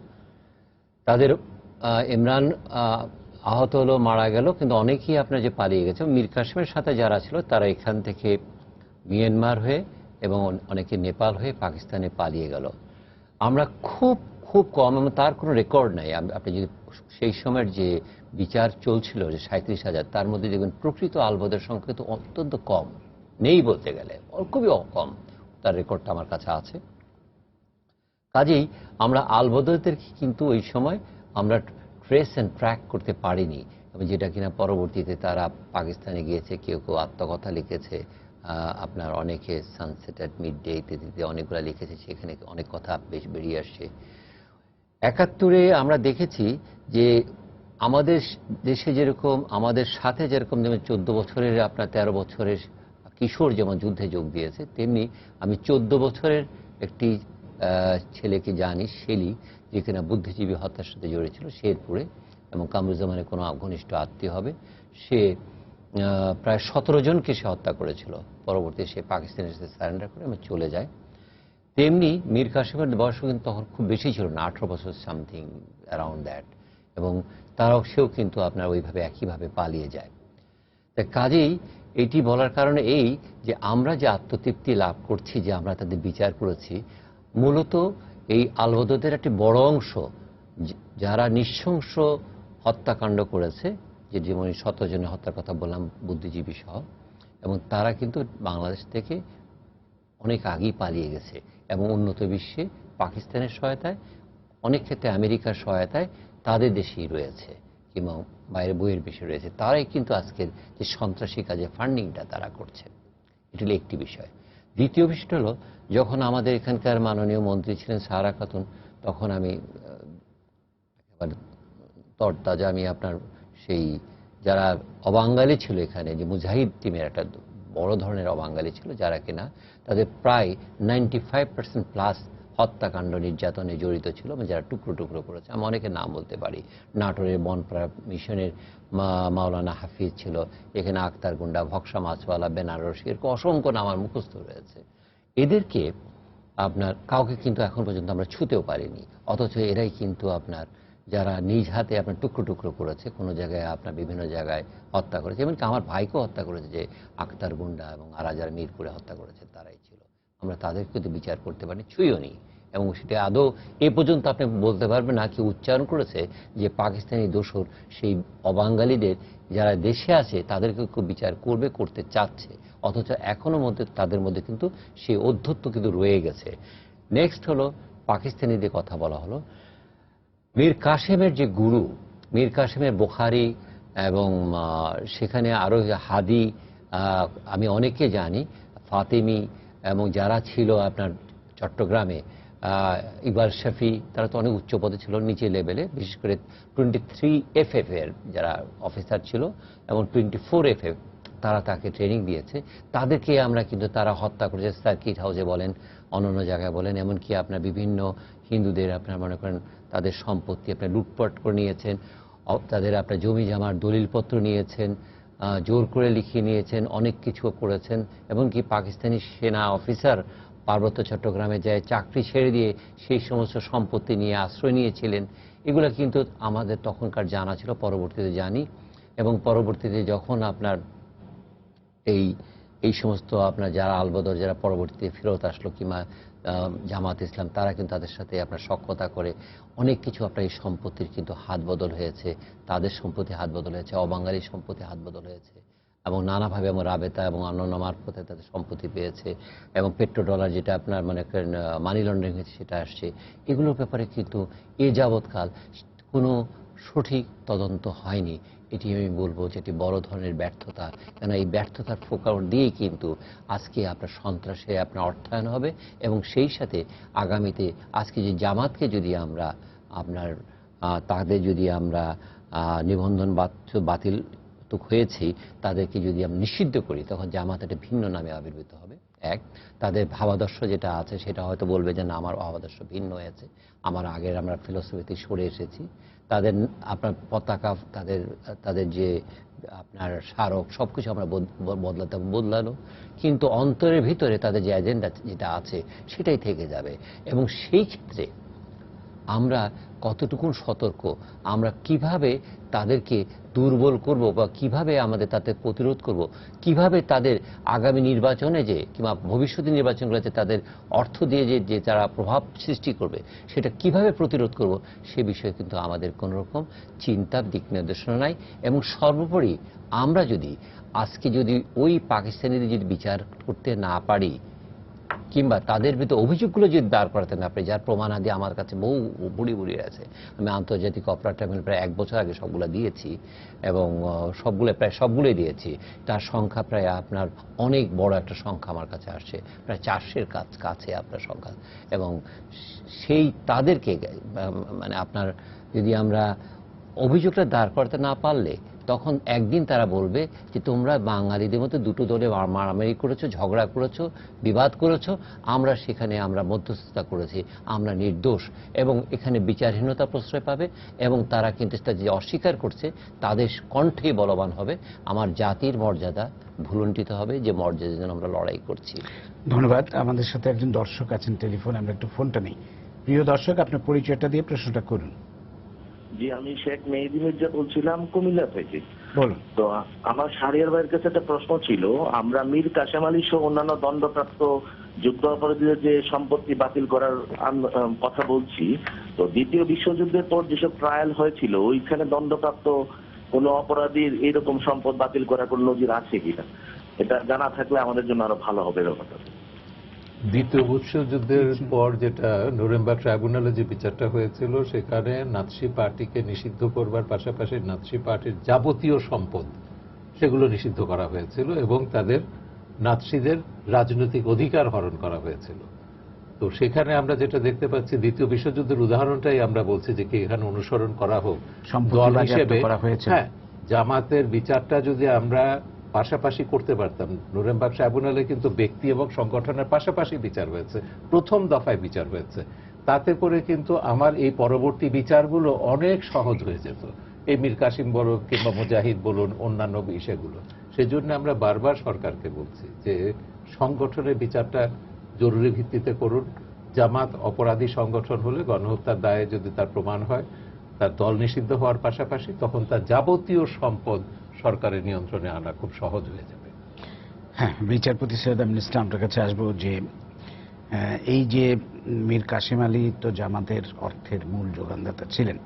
তাদের ইমরান আহত হলো, মারা গেল, কিন্তু অনেকেই আপনার যে পালিয়ে গেছে। মীর কাসেমের সাথে যারা ছিল তারা এখান থেকে মিয়ানমার হয়ে এবং অনেকে নেপাল হয়ে পাকিস্তানে পালিয়ে গেল। আমরা খুব খুব কম, এবং তার কোনো রেকর্ড নাই। আপনি যদি সেই সময়ের যে বিচার চলছিল যে 37,000, তার মধ্যে দেখবেন প্রকৃত আলবদের সংখ্যা তো অত্যন্ত কম, নেই বলতে গেলে, খুবই কম। তার রেকর্ডটা আমার কাছে আছে। কাজেই আমরা আলবদরদেরকে কিন্তু ওই সময় আমরা ট্রেস অ্যান্ড ট্র্যাক করতে পারিনি, এবং যেটা কিনা পরবর্তীতে তারা পাকিস্তানে গিয়েছে, কেউ কেউ আত্মকথা লিখেছে, আপনার অনেকে সানসেট অ্যাট মিড ডে ইত্যাদিতে অনেকগুলো লিখেছে, সেখানে অনেক কথা বেশ বেরিয়ে আসছে। 71-এ আমরা দেখেছি যে আমাদের দেশে যেরকম, আমাদের সাথে যেরকম, যেমন 14 বছরের আপনার 13 বছরের কিশোর যেমন যুদ্ধে যোগ দিয়েছে, তেমনি আমি 14 বছরের একটি ছেলেকে জানি, শেলি, যে কিনা বুদ্ধিজীবী হত্যার সাথে জড়িত ছিল শেরপুরে, এবং কামরুজ্জামানের কোনো ঘনিষ্ঠ আত্মীয় হবে। সে প্রায় 17 জনকে সে হত্যা করেছিল। পরবর্তী সে পাকিস্তানের সাথে সারেন্ডার করে এবং চলে যায়। তেমনি মীর কাসেমের বয়স কিন্তু তখন খুব বেশি ছিল না, 18 বছর সামথিং, অ্যারাউন্ড দ্যাট, এবং সেও কিন্তু আপনার ওইভাবে একইভাবে পালিয়ে যায়। তাই কাজেই এটি বলার কারণে এই যে আমরা যে আত্মতৃপ্তি লাভ করছি যে আমরা তাদের বিচার করেছি, মূলত এই আলবদরদের একটি বড় অংশ যারা নৃশংস হত্যাকাণ্ড করেছে, যে যেমন 17 জনের হত্যার কথা বললাম বুদ্ধিজীবী সহ, এবং তারা কিন্তু বাংলাদেশ থেকে অনেক আগেই পালিয়ে গেছে, এবং উন্নত বিশ্বে পাকিস্তানের সহায়তায়, অনেক ক্ষেত্রে আমেরিকার সহায়তায় তাদের দেশেই রয়েছে, কিংবা বাইরে বইয়ের বিষয় রয়েছে। তারাই কিন্তু আজকের যে সন্ত্রাসী কাজে ফান্ডিংটা তারা করছে। এটি হলো একটি বিষয়। দ্বিতীয় বিষয়টা হলো, যখন আমাদের এখানকার মাননীয় মন্ত্রী ছিলেন সাহারা খাতুন, তখন আমি একেবারে তরতাজা, আমি আপনার সেই যারা অবাঙালি ছিল এখানে, যে মুজাহিদ টিমের একটা বড় ধরনের অবাঙালি ছিল, যারা কিনা তাদের প্রায় 95% প্লাস হত্যাকাণ্ড নির্যাতনে জড়িত ছিল, এবং যারা টুকরো টুকরো করেছে। আমি অনেকের নাম বলতে পারি। নাটোরের বনপাড়া মিশনের মাওলানা হাফিজ ছিল, এখানে আক্তার গুন্ডা, ভক্সা মাছওয়ালা, বেনারসি, এরকম অসংখ্য নাম আমার মুখস্থ রয়েছে। এদেরকে আপনার কাউকে কিন্তু এখন পর্যন্ত আমরা ছুঁতেও পারিনি, অথচ এরাই কিন্তু আপনার যারা নিজ হাতে আপনার টুকরো টুকরো করেছে, কোনো জায়গায় আপনার বিভিন্ন জায়গায় হত্যা করেছে, এমনকি আমার ভাইকেও হত্যা করেছে, যে আক্তার গুন্ডা এবং আরা যারা মিরপুরে হত্যা করেছে তারাই ছিল। আমরা তাদেরকে কিন্তু বিচার করতে পারিনি, ছুঁইও নি, এবং সেটা আদৌ এ পর্যন্ত আপনি বলতে পারবেন না কি উচ্চারণ করেছে যে পাকিস্তানি দোসর সেই অবাঙালিদের যারা দেশে আছে তাদেরকে খুব বিচার করবে, করতে চাচ্ছে, অথচ এখনো মধ্যে তাদের মধ্যে কিন্তু সেই অধ্যত্ব কিন্তু রয়ে গেছে। নেক্সট হলো পাকিস্তানিদের কথা বলা হলো। মীর কাসেমের যে গুরু, মীর কাসেমের বুখারী, এবং সেখানে আরো হাদি, আমি অনেকে জানি, ফাতেমি, এবং যারা ছিল আপনার চট্টগ্রামে ইকবাল শফি, তারা তো অনেক উচ্চ পদে ছিল, নিচে লেভেলে, বিশেষ করে 23 FF এর যারা অফিসার ছিল এবং 24 FF, তারা তাকে ট্রেনিং দিয়েছে। তাদেরকে আমরা কিন্তু তারা হত্যা করেছে, সার্কিট হাউসে বলেন, অন্যান্য জায়গায় বলেন, এমনকি আপনার বিভিন্ন হিন্দুদের আপনার মনে করেন তাদের সম্পত্তি আপনার লুটপাট করে নিয়েছেন, তাদের আপনার জমি জামার দলিলপত্র নিয়েছেন, জোর করে লিখিয়ে নিয়েছেন, অনেক কিছু করেছেন। এমনকি পাকিস্তানি সেনা অফিসার পার্বত্য চট্টগ্রামে যায় চাকরি ছেড়ে দিয়ে সেই সমস্ত সম্পত্তি নিয়ে আশ্রয় নিয়েছিলেন। এগুলো কিন্তু আমাদের তখনকার জানা ছিল, পরবর্তীতে জানি, এবং পরবর্তীতে যখন আপনার এই সমস্ত আপনার যারা আলবদর, যারা পরবর্তীতে ফেরত আসলো, কিংবা জামাত ইসলাম, তারা কিন্তু তাদের সাথে আপনার সখ্যতা করে অনেক কিছু আপনার এই সম্পত্তির কিন্তু হাত বদল হয়েছে, তাদের সম্পত্তি হাত বদল হয়েছে, অবাঙালি সম্পত্তি হাত বদল হয়েছে, এবং নানাভাবে এবং রাবেতা এবং অন্যান্য মারফতে তাদের সম্পত্তি পেয়েছে, এবং পেট্রো ডলার যেটা আপনার মনে করেন মানি লন্ডারিং হয়েছে সেটা আসছে। এগুলোর ব্যাপারে কিন্তু এ যাবৎকাল কোনো সঠিক তদন্ত হয়নি। এটি আমি বলবো যে এটি বড় ধরনের ব্যর্থতা, কেন এই ব্যর্থতার ফোকার দিয়েই কিন্তু আজকে আপনার সন্ত্রাসে আপনার অর্থায়ন হবে, এবং সেই সাথে আগামীতে আজকে যে জামাতকে যদি আমরা আপনার তাদের যদি আমরা নিবন্ধন বাতিল তো হয়েছেই, তাদেরকে যদি আমরা নিষিদ্ধ করি, তখন জামাত একটা ভিন্ন নামে আবির্ভূত হবে। এক, তাদের ভাবাদর্শ যেটা আছে সেটা হয়তো বলবে যে না, আমার ভাবাদর্শ ভিন্ন হয়েছে, আমার আগের আমরা ফিলোসফিতে সরে এসেছি। তাদের আপনার পতাকা, তাদের যে আপনার স্মারক সবকিছু আমরা বদলানো, কিন্তু অন্তরের ভিতরে তাদের যে এজেন্ডা যেটা আছে সেটাই থেকে যাবে। এবং সেই ক্ষেত্রে আমরা কতটুকু সতর্ক, আমরা কিভাবে তাদেরকে দুর্বল করব বা কিভাবে আমাদের তাতে প্রতিরোধ করব, কিভাবে তাদের আগামী নির্বাচনে যে কিংবা ভবিষ্যতে নির্বাচনগুলোতে তাদের অর্থ দিয়ে যে তারা প্রভাব সৃষ্টি করবে সেটা কিভাবে প্রতিরোধ করব, সে বিষয়ে কিন্তু আমাদের কোনো রকম চিন্তার দিক নির্দেশনা নাই। এবং সর্বোপরি আমরা যদি আজকে যদি ওই পাকিস্তানিদের যদি বিচার করতে না পারি, কিংবা তাদের ভিতরে অভিযোগগুলো যদি দাঁড় করাতে না পারি, যার প্রমাণাদি আমার কাছে বহু বুড়ি আছে, আমি আন্তর্জাতিক অপরাধ ট্রাইব্যুনাল প্রায় 1 বছর আগে সবগুলো দিয়েছি, এবং প্রায় সবগুলোই দিয়েছি। তার সংখ্যা প্রায় আপনার অনেক বড় একটা সংখ্যা আমার কাছে আসছে, প্রায় 400-এর কাছে আপনার সংখ্যা। এবং সেই তাদেরকে মানে আপনার যদি আমরা অভিযোগটা দাঁড় করাতে না পারলে, তখন একদিন তারা বলবে যে তোমরা বাঙালিদের মধ্যে দুটো দলে মারামারি করেছো, ঝগড়া করেছো, বিবাদ করেছো, আমরা সেখানে আমরা মধ্যস্থতা করেছি, আমরা নির্দোষ। এবং এখানে বিচারহীনতা প্রশ্রয় পাবে, এবং তারা কিন্তু যে অস্বীকার করছে তাদের কণ্ঠে বলবান হবে আমার জাতির মর্যাদা ভুলুণ্ঠিত হবে, যে মর্যাদার জন্য আমরা লড়াই করছি। ধন্যবাদ। আমাদের সাথে একজন দর্শক আছেন টেলিফোনে, আমরা একটু ফোনটা নেই। প্রিয় দর্শক, আপনার পরিচয়টা দিয়ে প্রশ্নটা করুন। জি, আমি শেখ মেহেদী মির্জা বলছিলাম কুমিল্লা থেকে। বলুন। তো আমার শাহরিয়ার ভাইয়ের কাছে একটা প্রশ্ন ছিল, আমরা মীর কাসেম আলী সহ অন্যান্য দণ্ডপ্রাপ্ত যুদ্ধ অপরাধীদের যে সম্পত্তি বাতিল করার কথা বলছি, তো দ্বিতীয় বিশ্বযুদ্ধের পর যেসব ট্রায়াল হয়েছিল ওইখানে দণ্ডপ্রাপ্ত কোনো অপরাধীর এইরকম সম্পদ বাতিল করার কোনো নজির আছে কিনা, এটা জানা থাকলে আমাদের জন্য আরো ভালো হবে ব্যাপারটা। দ্বিতীয় বিশ্বযুদ্ধের পর যেটা নুরেমবার্গ ট্রাইব্যুনালে যে বিচারটা হয়েছিল, সেখানে নাৎসি পার্টিকে নিষিদ্ধ করবার পাশাপাশি নাৎসি পার্টির যাবতীয় সম্পদ সেগুলো নিষিদ্ধ করা হয়েছিল, এবং তাদের নাৎসিদের রাজনৈতিক অধিকার হরণ করা হয়েছিল। তো সেখানে আমরা যেটা দেখতে পাচ্ছি, দ্বিতীয় বিশ্বযুদ্ধের উদাহরণটাই আমরা বলছি যে কি এখানে অনুসরণ করা হোক দল হিসেবে। হ্যাঁ, জামাতের বিচারটা যদি আমরা পাশাপাশি করতে পারতাম, নুরেমবার্গ ট্রাইব্যুনালে কিন্তু ব্যক্তি এবং সংগঠনের পাশাপাশি বিচার হয়েছে, প্রথম দফায় বিচার হয়েছে, তাতে করে কিন্তু আমার এই পরবর্তী বিচারগুলো অনেক সহজ হয়ে যেত। এই মীর কাসিম বলুন কিংবা মুজাহিদ বলুন, অন্যান্য বিষয়গুলো। সেজন্য আমরা বারবার সরকারকে বলছি যে সংগঠনের বিচারটা জরুরি ভিত্তিতে করুন। জামাত অপরাধী সংগঠন হলে গণহত্যার দায়ে যদি তার প্রমাণ হয়, তার দল নিষিদ্ধ হওয়ার পাশাপাশি তখন তার যাবতীয় সম্পদ সরকারের নিয়ন্ত্রণে আনা খুব সহজ হয়ে যাবে। হ্যাঁ, বিচারপতি সৈয়দ আমিনুল ইসলাম, আপনার কাছে আসবো যে এই যে মীর কাসেম আলী তো জামাতের অর্থের মূল যোগানদাতা ছিলেন,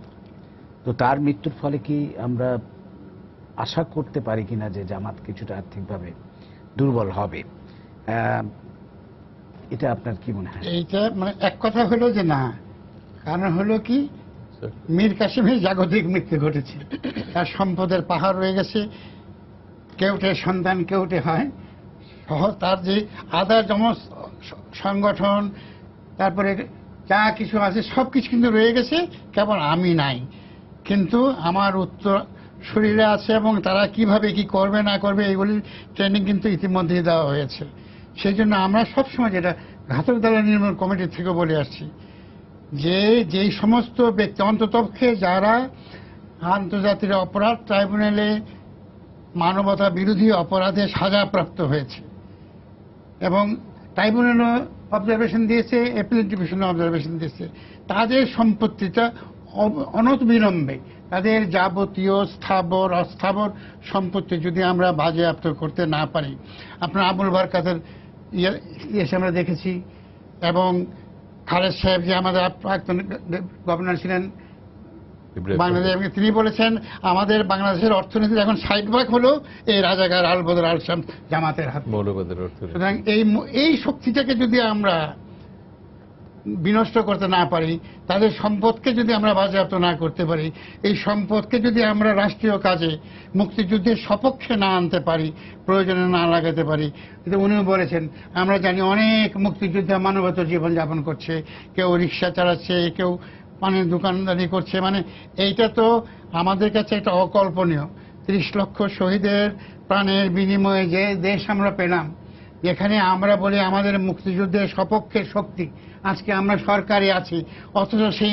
তো তার মৃত্যুর ফলে কি আমরা আশা করতে পারি কিনা যে জামাত কিছুটা আর্থিকভাবে দুর্বল হবে? এটা আপনার কি মনে হয়? এইটা মানে এক কথা হলো যে না, কারণ হলো কি মীর কাসেমের জাগতিক মৃত্যু ঘটেছে, তার সম্পদের পাহাড় রয়ে গেছে, কেউটে সন্তান কেউটে হয় সহ, তার যে আদার জমজ সংগঠন, তারপরে যা কিছু আছে সবকিছু কিন্তু রয়ে গেছে, কেবল আমি নাই। কিন্তু আমার উত্তর শরীরে আছে, এবং তারা কিভাবে কি করবে না করবে এইগুলির ট্রেনিং কিন্তু ইতিমধ্যেই দেওয়া হয়েছে। সেই জন্য আমরা সবসময় যেটা ঘাতক দলের নির্মূল কমিটি থেকে বলে আসছি, যে যেই সমস্ত ব্যক্তি অন্ততপক্ষে যারা আন্তর্জাতিক অপরাধ ট্রাইব্যুনালে মানবতা বিরোধী অপরাধে সাজাপ্রাপ্ত হয়েছে, এবং ট্রাইব্যুনালও অবজারভেশন দিয়েছে, অ্যাপিলেট ডিভিশনও অবজারভেশন দিয়েছে, তাদের সম্পত্তিটা অনতিবিলম্বে তাদের যাবতীয় স্থাবর অস্থাবর সম্পত্তি যদি আমরা বাজেয়াপ্ত করতে না পারি, আপনার আবুল বারকাতের ইয়েসে আমরা দেখেছি, এবং খালেদ সাহেব যে আমাদের প্রাক্তন গভর্নর ছিলেন বাংলাদেশ, তিনি বলেছেন আমাদের বাংলাদেশের অর্থনীতি এখন 60% হলো এই রাজাকার আল বদর আল শামস জামাতের হাতে। সুতরাং এই শক্তিটাকে যদি আমরা বিনষ্ট করতে না পারি, তাদের সম্পদকে যদি আমরা বাজেয়াপ্ত না করতে পারি, এই সম্পদকে যদি আমরা রাষ্ট্রীয় কাজে মুক্তিযুদ্ধের সপক্ষে না আনতে পারি, প্রয়োজনে না লাগাতে পারি, উনিও বলেছেন আমরা জানি অনেক মুক্তিযোদ্ধা মানবত জীবনযাপন করছে, কেউ রিক্সা চালাচ্ছে, কেউ পানের দোকানদারি করছে, মানে এইটা তো আমাদের কাছে একটা অকল্পনীয়। 30 লক্ষ শহীদের প্রাণের বিনিময়ে যে দেশ আমরা পেলাম, যেখানে আমরা বলি আমাদের মুক্তিযুদ্ধের সপক্ষের শক্তি, আজকে আমরা সরকারে আছি, অথচ সেই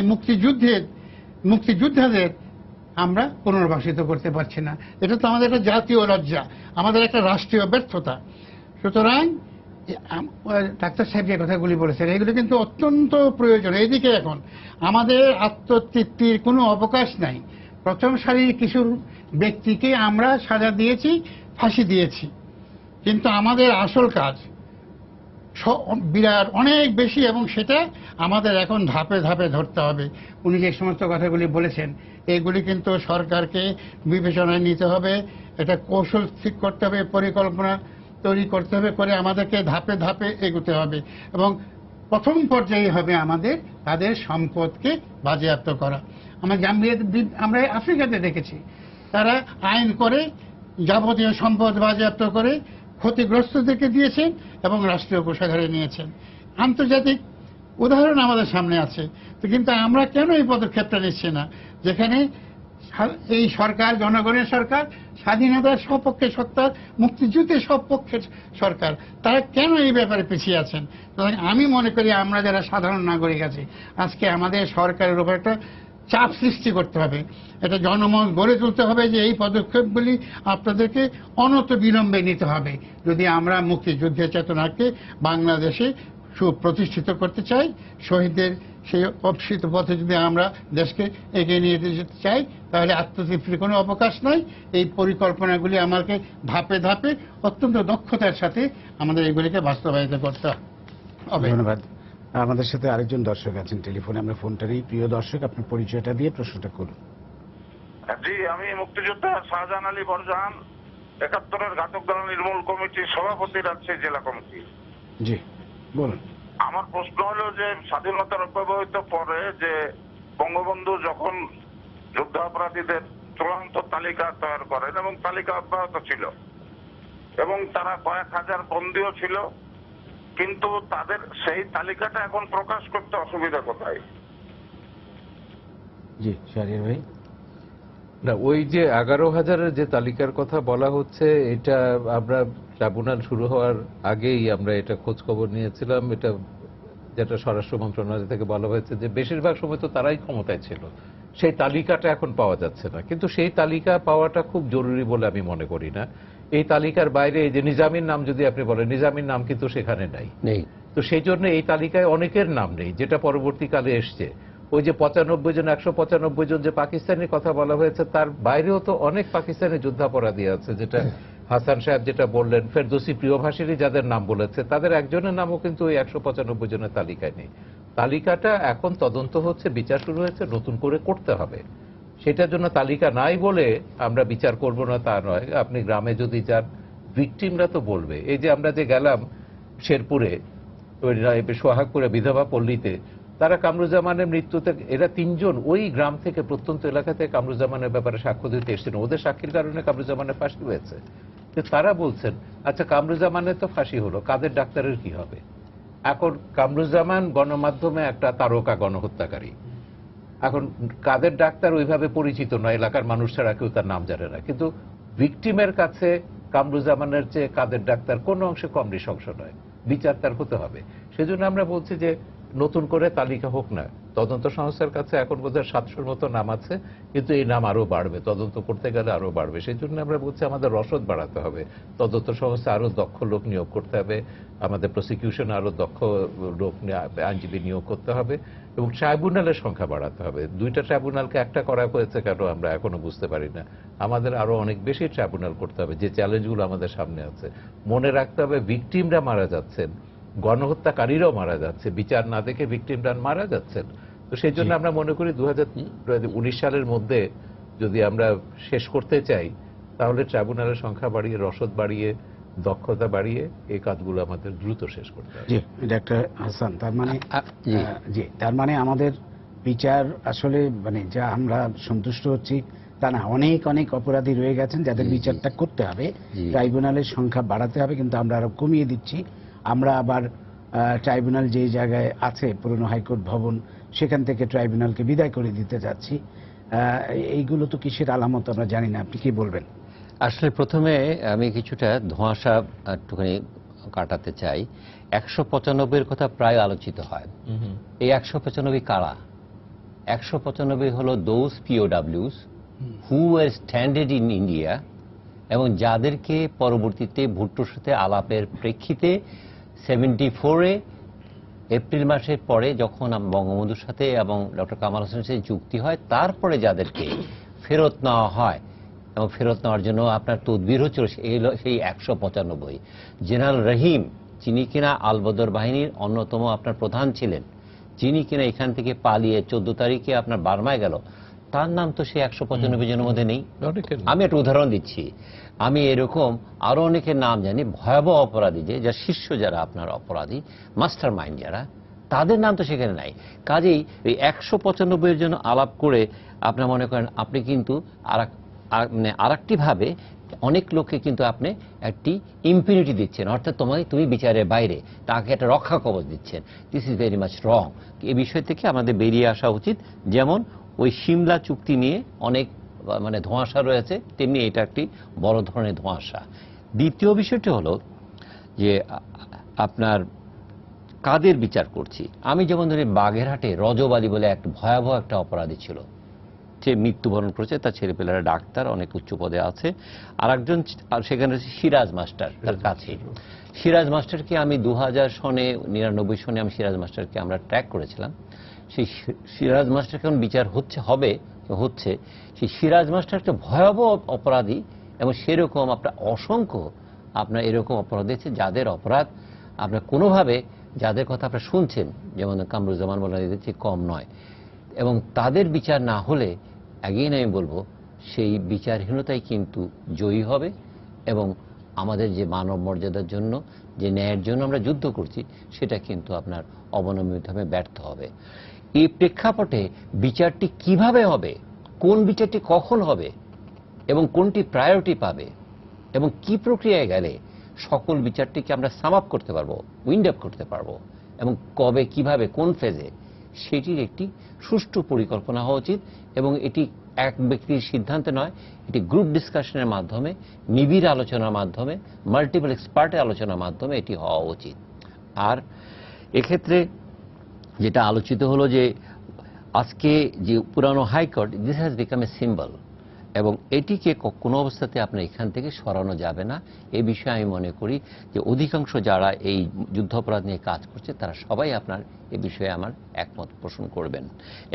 মুক্তিযোদ্ধাদের আমরা পুনর্বাসিত করতে পারছি না। এটা তো আমাদের একটা জাতীয় লজ্জা, আমাদের একটা রাষ্ট্রীয় ব্যর্থতা। সুতরাং ডাক্তার সাহেব যে কথাগুলি বলেছেন এগুলো কিন্তু অত্যন্ত প্রয়োজন। এইদিকে এখন আমাদের আত্মতৃপ্তির কোনো অবকাশ নাই। প্রথম সারির কিছু ব্যক্তিকে আমরা সাজা দিয়েছি, ফাঁসি দিয়েছি, কিন্তু আমাদের আসল কাজ বিরাট অনেক বেশি, এবং সেটা আমাদের এখন ধাপে ধাপে ধরতে হবে। উনি যে সমস্ত কথাগুলি বলেছেন এগুলি কিন্তু সরকারকে বিবেচনায় নিতে হবে, এটা কৌশল ঠিক করতে হবে, পরিকল্পনা তৈরি করতে হবে, করে আমাদেরকে ধাপে ধাপে এগোতে হবে। এবং প্রথম পর্যায়ে হবে আমাদের তাদের সম্পদকে বাজেয়াপ্ত করা। আমরা আফ্রিকাতে দেখেছি, তারা আইন করে যাবতীয় সম্পদ বাজেয়াপ্ত করে ক্ষতিগ্রস্তদেরকে দিয়েছেন এবং রাষ্ট্রীয় কোষাগারে নিয়েছেন। আন্তর্জাতিক উদাহরণ আমাদের সামনে আছে। তো কিন্তু আমরা কেন এই পদক্ষেপটা নিচ্ছি না, যেখানে এই সরকার জনগণের সরকার, স্বাধীনতার সপক্ষে সরকার, মুক্তিযুদ্ধের সপক্ষের সরকার, তারা কেন এই ব্যাপারে পিছিয়ে আছেন? আমি মনে করি আমরা যারা সাধারণ নাগরিক আছি, আজকে আমাদের সরকারের উপর একটা চাপ সৃষ্টি করতে হবে, এটা জনমত গড়ে তুলতে হবে যে এই পদক্ষেপগুলি আপনাদেরকে অনত বিলম্বে নিতে হবে যদি আমরা মুক্তিযুদ্ধের চেতনাকে বাংলাদেশে সুপ্রতিষ্ঠিত করতে চাই। শহীদদের সেই অপসৃত পথে যদি আমরা দেশকে এগিয়ে নিয়ে যেতে চাই, তাহলে আত্মতৃপ্তির কোনো অবকাশ নাই। এই পরিকল্পনাগুলি আমাকে ধাপে ধাপে অত্যন্ত দক্ষতার সাথে আমাদের এগুলিকে বাস্তবায়িত করতে হবে। ধন্যবাদ। আমাদের সাথে আরেকজন দর্শক আছেন টেলিফোনে, আমরা ফোনটা নিই। প্রিয় দর্শক, আপনার পরিচয়টা দিয়ে প্রশ্নটা করুন। জি, আমি মুক্তিযোদ্ধা শাহজাহান আলী বরজাহান, ৭১-এর ঘাতক দল নির্মূল কমিটির সভাপতি, রাজশাহী জেলা কমিটি। জি বলুন। আমার প্রশ্ন হলো যে স্বাধীনতার অব্যবহিত পরে যে বঙ্গবন্ধু যখন যুদ্ধাপরাধীদের চূড়ান্ত তালিকা তৈরি করেন, এবং তালিকা অব্যাহত ছিল এবং তারা কয়েক হাজার বন্দীও ছিল, কিন্তু তাদের সেই তালিকাটা এখন প্রকাশ করতে অসুবিধা কোথায়? জি শাহরিয়ার ভাই। না, ওই যে 11,000-এর যে তালিকার কথা বলা হচ্ছে, এটা আমরা ট্রাইব্যুনাল শুরু হওয়ার আগেই আমরা এটা খোঁজ খবর নিয়েছিলাম। এটা যেটা স্বরাষ্ট্র মন্ত্রণালয় থেকে বলা হয়েছে যে বেশিরভাগ সময় তো তারাই ক্ষমতায় ছিল, সেই তালিকাটা এখন পাওয়া যাচ্ছে না। কিন্তু সেই তালিকা পাওয়াটা খুব জরুরি বলে আমি মনে করি না। এই তালিকার বাইরে এই যে নিজামীর নাম যদি আপনি বলেন, নিজামীর নাম কিন্তু সেখানে নেই। তো সেই জন্য এই তালিকায় অনেকের নাম নেই, যেটা পরবর্তীকালে এসছে। ওই যে 95 জন, 195 জন যে পাকিস্তানের কথা বলা হয়েছে, তার বাইরেও তো অনেক পাকিস্তানি যুদ্ধাপরাধী আছে, যেটা হাসান সাহেব যেটা বললেন। ফেরদৌসি প্রিয়ভাষীরই যাদের নাম বলেছে, তাদের একজনের নামও কিন্তু ওই 195 জনের তালিকায় নেই। তালিকাটা এখন তদন্ত হচ্ছে, বিচার শুরু হয়েছে, নতুন করে করতে হবে। সেটার জন্য তালিকা নাই বলে আমরা বিচার করব না তা নয়। আপনি গ্রামে যদি যান, ভিকটিমরা তো বলবে। এই যে আমরা যে গেলাম শেরপুরে, সোহাগপুরে, বিধবা পল্লীতে, তারা কামরুজ্জামানের মৃত্যুতে, এরা 3 জন ওই গ্রাম থেকে, প্রত্যন্ত এলাকা থেকে কামরুজ্জামানের ব্যাপারে সাক্ষ্য দিতে এসেছিলেন। ওদের সাক্ষীর কারণে কামরুজ্জামানের ফাঁসি হয়েছে। তারা বলছেন, আচ্ছা কামরুজ্জামানের তো ফাঁসি হলো, কাদের ডাক্তারের কি হবে? এখন কামরুজ্জামান গণমাধ্যমে একটা তারকা গণহত্যাকারী। এখন কাদের ডাক্তার ওইভাবে পরিচিত নয়, এলাকার মানুষ ছাড়া কেউ তার নাম জানে না। কিন্তু ভিকটিমের কাছে কামরুজ্জামানের চেয়ে কাদের ডাক্তার কোনো অংশে কম নৃশংস নয়। বিচার তার হতে হবে। সেজন্য আমরা বলছি যে নতুন করে তালিকা হোক না। তদন্ত সংস্থার কাছে এখন বোধহয় 700-র মতো নাম আছে, কিন্তু এই নাম আরো বাড়বে, তদন্ত করতে গেলে আরো বাড়বে। সেই জন্য আমরা বলছি আমাদের রসদ বাড়াতে হবে, তদন্ত সংস্থা আরো দক্ষ লোক নিয়োগ করতে হবে, আমাদের প্রসিকিউশন আরো দক্ষ লোক, আইনজীবী নিয়োগ করতে হবে, এবং ট্রাইব্যুনালের সংখ্যা বাড়াতে হবে। 2টা ট্রাইব্যুনালকে একটা করা হয়েছে কেন আমরা এখনো বুঝতে পারি না। আমাদের আরো অনেক বেশি ট্রাইব্যুনাল করতে হবে। যে চ্যালেঞ্জগুলো আমাদের সামনে আছে, মনে রাখতে হবে ভিকটিমরা মারা যাচ্ছেন, গণহত্যাকারীরাও মারা যাচ্ছে, বিচার না দেখে ভিকটিমরা মারা যাচ্ছেন। তো সেই জন্য আমরা মনে করি 2019 সালের মধ্যে যদি আমরা শেষ করতে চাই, তাহলে ট্রাইব্যুনালের সংখ্যা বাড়িয়ে, রসদ বাড়িয়ে, দক্ষতা বাড়িয়ে এই কাজগুলো আমাদের দ্রুত শেষ করতে হবে। জি ডাক্তার হাসান, তার মানে আমাদের বিচার আসলে মানে যা আমরা সন্তুষ্ট হচ্ছি তা না, অনেক অনেক অপরাধী রয়ে গেছেন যাদের বিচারটা করতে হবে। ট্রাইব্যুনালের সংখ্যা বাড়াতে হবে, কিন্তু আমরা আরো কমিয়ে দিচ্ছি। আমরা আবার ট্রাইব্যুনাল যেই জায়গায় আছে পুরনো হাইকোর্ট ভবন, সেখান থেকে ট্রাইব্যুনালকে বিদায় করে দিতে যাচ্ছি। এইগুলো তো কিসের আলামত আমরা জানি না, আপনি কি বলবেন? আসলে প্রথমে আমি কিছুটা ধোঁয়াশা একটুখানি কাটাতে চাই। 195-এর কথা প্রায় আলোচিত হয়। এই 195 কারা? 195 হলো those POWs who were standard in India, এবং যাদেরকে পরবর্তীতে ভুট্টোর সাথে আলাপের প্রেক্ষিতে 74-এ এপ্রিল মাসের পরে যখন বঙ্গবন্ধুর সাথে এবং ডক্টর কামাল হোসেনের সাথে চুক্তি হয়, তারপরে যাদেরকে ফেরত নেওয়া হয় এবং ফেরত নেওয়ার জন্য আপনার তদবির হচ্ছিল, সেই 195। জেনারেল রহিম, যিনি কিনা আলবদর বাহিনীর অন্যতম আপনার প্রধান ছিলেন, যিনি কিনা এখান থেকে পালিয়ে 14 তারিখে আপনার বার্মায় গেল, তার নাম তো সেই 195 জনের মধ্যে নেই। আমি একটা উদাহরণ দিচ্ছি, আমি এরকম আরো অনেকের নাম জানি, ভয়াবহ অপরাধী যা শীর্ষ যারা আপনার অপরাধী, মাস্টার মাইন্ড যারা, তাদের নাম তো সেখানে নাই। কাজেই এই 195-এর জন্য আলাপ করে আপনার মনে করেন আপনি কিন্তু আরেকটি ভাবে অনেক লোককে কিন্তু আপনি একটি ইম্পিউনিটি দিচ্ছেন, অর্থাৎ তুমি বিচারের বাইরে, তাকে একটা রক্ষা কবচ দিচ্ছেন। দিস ইজ ভেরি মাচ রং। এই বিষয় থেকে আমাদের বেরিয়ে আসা উচিত। যেমন ওই সিমলা চুক্তি নিয়ে অনেক ধোঁয়াশা রয়েছে, তেমনি এটা একটি বড় ধরনের ধোঁয়াশা। দ্বিতীয় বিষয়টি হলো যে আপনার কাদের বিচার করছি। আমি যেমন ধরি বাগেরহাটে রজব আলী বলে একটা ভয়াবহ একটা অপরাধী ছিল, সে মৃত্যুবরণ করেছে, তার ছেলেপেলেরা ডাক্তার, অনেক উচ্চ পদে আছে। আর একজন সেখানে সিরাজ মাস্টার, তার কাছে সিরাজ মাস্টারকে আমি 2000 সনে আমি সিরাজ মাস্টারকে আমরা ট্র্যাক করেছিলাম। সেই সিরাজ মাস্টার কেমন বিচার হচ্ছে সেই সিরাজ মাস্টার একটা ভয়াবহ অপরাধী, এবং সেরকম আপনার অসংখ্য আপনার এরকম অপরাধ আছে যাদের অপরাধ আপনার কোনোভাবে, যাদের কথা আপনারা শুনছেন, যেমন কামরুজ্জামান মোল্লাদের চেয়ে কম নয়, এবং তাদের বিচার না হলে অ্যাগেইন আমি বলবো সেই বিচারহীনতাই কিন্তু জয়ী হবে, এবং আমাদের যে মানব মর্যাদার জন্য, যে ন্যায়ের জন্য আমরা যুদ্ধ করছি, সেটা কিন্তু আপনার অবনমিতভাবে ব্যর্থ হবে। এই প্রেক্ষাপটে বিচারটি কিভাবে হবে, কোন বিচারটি কখন হবে, এবং কোনটি প্রায়োরিটি পাবে, এবং কি প্রক্রিয়ায় গেলে সকল বিচারটিকে আমরা সাম আপ করতে পারবো, উইন্ড আপ করতে পারবো, এবং কবে, কিভাবে, কোন ফেজে, সেটির একটি সুষ্ঠু পরিকল্পনা হওয়া উচিত। এবং এটি এক ব্যক্তির সিদ্ধান্তে নয়, এটি গ্রুপ ডিসকাশনের মাধ্যমে, নিবিড় আলোচনার মাধ্যমে, মাল্টিপল এক্সপার্টের আলোচনার মাধ্যমে এটি হওয়া উচিত। আর এক্ষেত্রে যেটা আলোচিত হলো যে আজকে যে পুরানো high court, this has become a symbol, এবং এটিকে কোনো অবস্থাতে আপনার এখান থেকে সরানো যাবে না। এই বিষয়ে আমি মনে করি যে অধিকাংশ যারা এই যুদ্ধাপরাধ নিয়ে কাজ করছে, তারা সবাই আপনার এই বিষয়ে আমার একমত পোষণ করবেন।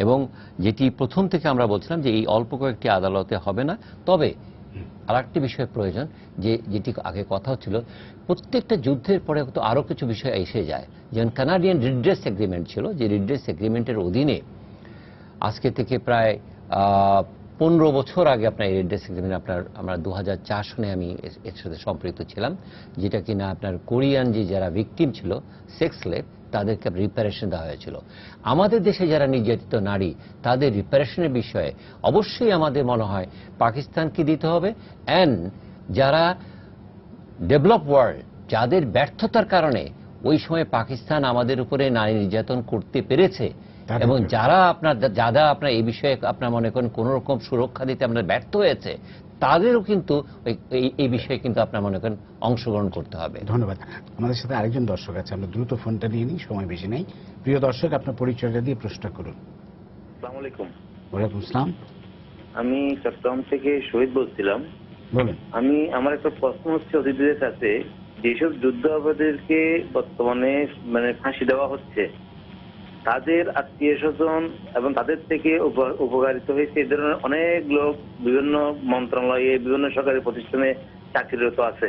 এবং যেটি প্রথম থেকে আমরা বলছিলাম যে এই অল্প কয়েকটি আদালতে হবে না, তবে আরেকটি বিষয় প্রয়োজন, যেটি আগে কথা হচ্ছিল, প্রত্যেকটা যুদ্ধের পরে তো আরও কিছু বিষয় এসে যায়। যেমন কানাডিয়ান রিড্রেস এগ্রিমেন্ট ছিল, যে রিড্রেস এগ্রিমেন্টের অধীনে আজকে থেকে প্রায় 15 বছর আগে আপনার এই রিড্রেস এগ্রিমেন্ট আমরা 2004 সনে আমি এর সাথে সম্পৃক্ত ছিলাম, যেটা কিনা আপনার কোরিয়ান যারা ভিকটিম ছিল, সেক্স স্লেভ, তাদেরকে রিপারেশন দেওয়া হয়েছিল। আমাদের দেশে যারা নির্যাতিত নারী, তাদের রিপারেশনের বিষয়ে অবশ্যই আমাদের মনে হয় পাকিস্তানকে দিতে হবে। অ্যান্ড যারা ডেভেলপ ওয়ার্ল্ড, যাদের ব্যর্থতার কারণে ওই সময় পাকিস্তান আমাদের উপরে নারী নির্যাতন করতে পেরেছে, এবং যারা আপনার এই বিষয়ে আপনার মনে করেন কোন রকম সুরক্ষা দিতে আপনার ব্যর্থ হয়েছে, তাদেরও কিন্তু এই বিষয়ে কিন্তু আপনার মনে করেন অংশগ্রহণ করতে হবে। ধন্যবাদ। আমাদের সাথে আরেকজন দর্শক আছে, আমরা দ্রুত ফোনটা নিয়ে নিই, সময় বেশি নেই। প্রিয় দর্শক, আপনার পরিচয়টা দিয়ে প্রশ্ন করুন। আসসালামু আলাইকুম। ওয়ালাইকুম আসসালাম। আমি চট্টগ্রাম থেকে শহীদ বলছিলাম। বলেন। আমার একটা প্রশ্ন হচ্ছে অতিথিদের কাছে, যেসব যুদ্ধ অপরাধীদেরকে বর্তমানে ফাঁসি দেওয়া হচ্ছে, তাদের আত্মীয় স্বজন এবং তাদের থেকে উপকারিত হয়েছে এই ধরনের অনেক লোক বিভিন্ন মন্ত্রণালয়ে, বিভিন্ন সরকারি প্রতিষ্ঠানে চাকরিরত আছে।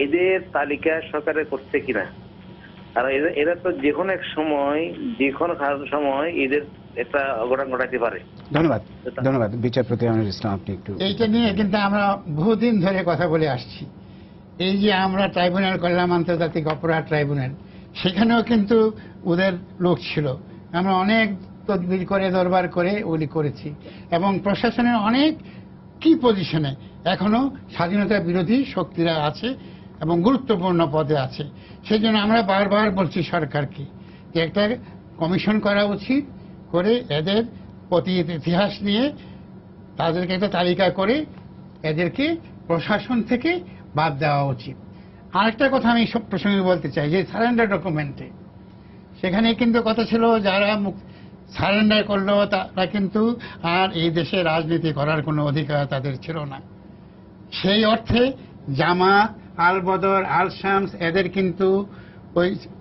এদের তালিকা সরকারে করছে কিনা? আর এরা তো যে কোনো এক সময়, যে কোনো সময় এদের একটা অঘটন ঘটাতে পারে। ধন্যবাদ। ধন্যবাদ বিচারপতি আমিনুল ইসলাম, আপনি একটু। এইটা নিয়ে কিন্তু আমরা বহুদিন ধরে কথা বলে আসছি। এই যে আমরা ট্রাইব্যুনাল করলাম, আন্তর্জাতিক অপরাধ ট্রাইব্যুনাল, সেখানেও কিন্তু ওদের লোক ছিল। আমরা অনেক তদবির করে, দরবার করে ওগুলি করেছি, এবং প্রশাসনের অনেক কি পজিশনে এখনো স্বাধীনতা বিরোধী শক্তিরা আছে, এবং গুরুত্বপূর্ণ পদে আছে। সেই জন্য আমরা বারবার বলছি সরকারকে যে একটা কমিশন করা উচিত, করে এদের অতীত ইতিহাস নিয়ে তাদেরকে একটা তালিকা করে এদেরকে প্রশাসন থেকে বাদ দেওয়া উচিত। আরেকটা কথা আমি সব প্রসঙ্গে বলতে চাই, যে সারেন্ডার ডকুমেন্টে সেখানে কিন্তু কথা ছিল যারা সারেন্ডার করলো তারা কিন্তু আর এই দেশে রাজনীতি করার কোনো অধিকার তাদের ছিল না। সেই অর্থে জামাত, আল বদর, আল শামস এদের কিন্তু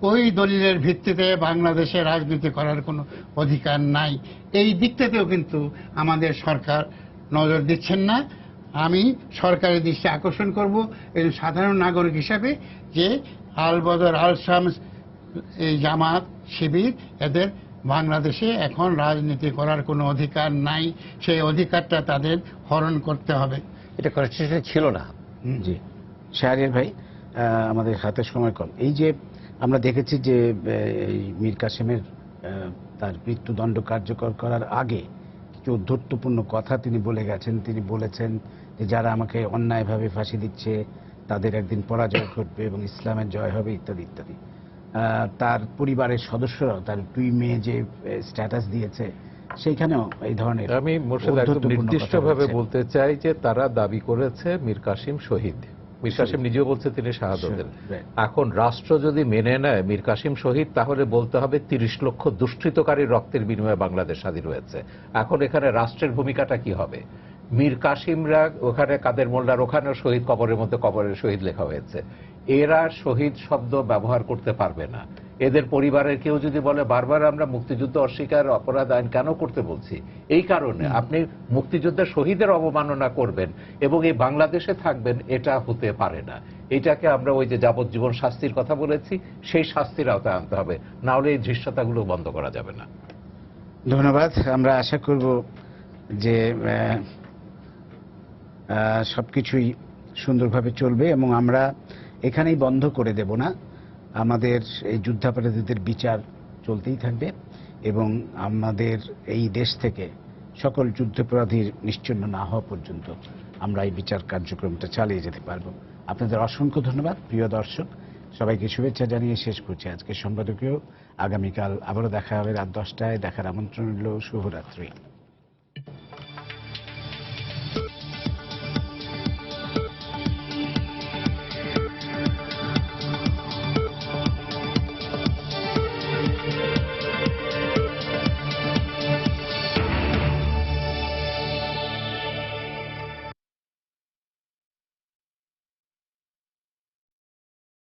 ওই দলিলের ভিত্তিতে বাংলাদেশে রাজনীতি করার কোনো অধিকার নাই। এই দিকটাতেও কিন্তু আমাদের সরকার নজর দিচ্ছেন না। আমি সরকারের দৃষ্টি আকর্ষণ করব এই সাধারণ নাগরিক হিসাবে, যে আল বদর, আল শামস, এই জামাত, শিবির এদের বাংলাদেশে এখন রাজনীতি করার কোনো অধিকার নাই। সেই অধিকারটা তাদের হরণ করতে হবে। এটা কনস্টিটিউশনে ছিল না। জি শাহরিয়ার ভাই, আমাদের হাতে সময় কম। এই যে আমরা দেখেছি যে এই মীর কাসেমের তার মৃত্যুদণ্ড কার্যকর করার আগে কিছু ঔদ্ধত্যপূর্ণ কথা তিনি বলে গেছেন। তিনি বলেছেন যে যারা আমাকে অন্যায়ভাবে ফাঁসি দিচ্ছে তাদের একদিন পরাজয় ঘটবে এবং ইসলামের জয় হবে, ইত্যাদি ইত্যাদি। তার পরিবারের সদস্যরাও তার 2 মেয়ে যে স্ট্যাটাস দিয়েছে সেইখানেও এই ধরনের আমি মোর্শেদ একদম নির্দিষ্টভাবে বলতে চাই যে তারা দাবি করেছে মীর কাসেম শহীদ। মীর কাসেম নিজেও বলছে তিনি শাহাদতের। এখন রাষ্ট্র যদি মেনে নেয় মীর কাসেম শহীদ, তাহলে বলতে হবে 30 লক্ষ দুষ্কৃতকারীর রক্তের বিনিময়ে বাংলাদেশ স্বাধীন হয়েছে। এখন এখানে রাষ্ট্রের ভূমিকাটা কি হবে? মীর কাসিমরা ওখানে, কাদের মোল্লার ওখানে শহীদ কবরের মধ্যে কবরের শহীদ লেখা হয়েছে। এরা শহীদ শব্দ ব্যবহার করতে পারবে না। এদের পরিবারের কেউ যদি বলে বারবার আমরা মুক্তিযুদ্ধ অস্বীকার অপরাধ আইন কেন করতে বলছি, এই কারণে আপনি মুক্তিযুদ্ধের শহীদের অবমাননা করবেন এবং এই বাংলাদেশে থাকবেন, এটা হতে পারে না। এটাকে আমরা ওই যে যাবজ্জীবন শাস্তির কথা বলেছি, সেই শাস্তির আওতায় আনতে হবে, না হলে এই ধৃষ্টতাগুলো বন্ধ করা যাবে না। ধন্যবাদ। আমরা আশা করব যে সবকিছুই সুন্দরভাবে চলবে এবং আমরা এখানেই বন্ধ করে দেব না। আমাদের এই যুদ্ধাপরাধীদের বিচার চলতেই থাকবে এবং আমাদের এই দেশ থেকে সকল যুদ্ধাপরাধীর নিশ্চিহ্ন না হওয়া পর্যন্ত আমরা এই বিচার কার্যক্রমটা চালিয়ে যেতে পারব। আপনাদের অসংখ্য ধন্যবাদ। প্রিয় দর্শক, সবাইকে শুভেচ্ছা জানিয়ে শেষ করছি আজকের সম্পাদকীয়। আগামীকাল আবারও দেখা হবে রাত 10টায়। দেখার আমন্ত্রণ রইল। শুভরাত্রি।